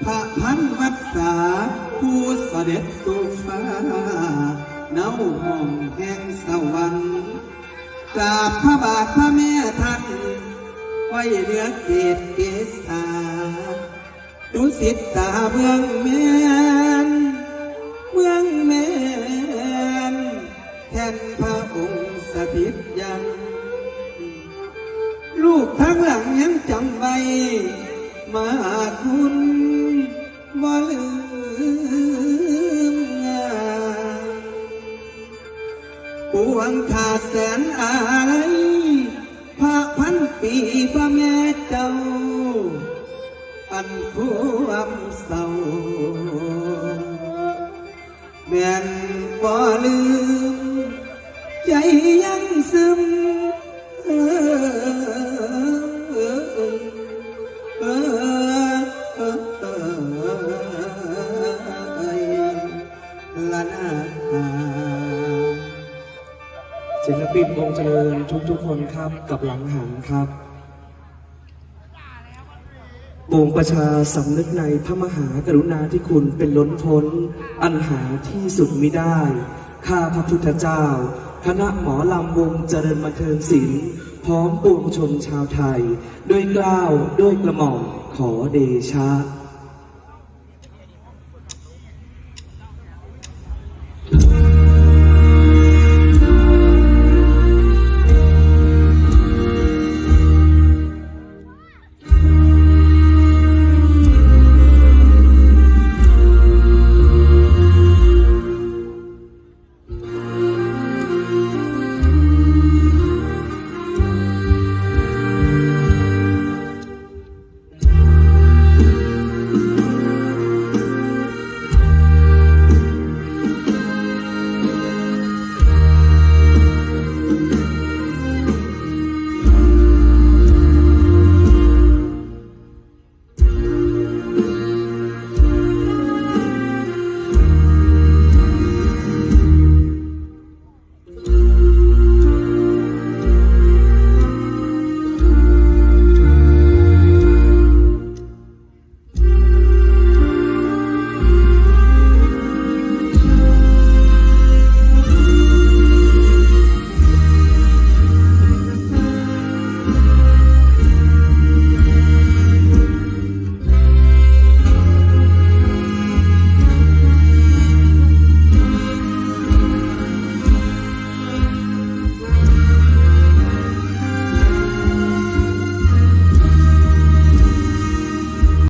พระพันวัดษาผู้เสด็จสู่ฟ้าเนาห้องแห่งสวรรค์กราบพระบาทพระแม่ท่านไว้เหนือเกศเกษาดุสิตตาเมืองแม่นเมืองแม่นแทนพระองค์สถิตยังลูกทั้งหลังยังจำไว้มาคุณบ่ลืมงานปวงขาดแสนอะไรพระพันปีพระแม่เจ้าอันความเศร้าแม่นบ่ลืมใจยังซึมศิลปินวงเจริญทุกคนครับกับหลังหันครับปวงประชาสำนึกในพระมหากรุณาธิคุณเป็นล้นพ้นอันหาที่สุดมิได้ข้าพระพุทธเจ้าคณะหมอลำวงเจริญบันเทิงศิลป์พร้อมปวงชนชาวไทยด้วยเกล้าด้วยกระหม่อมขอเดชะ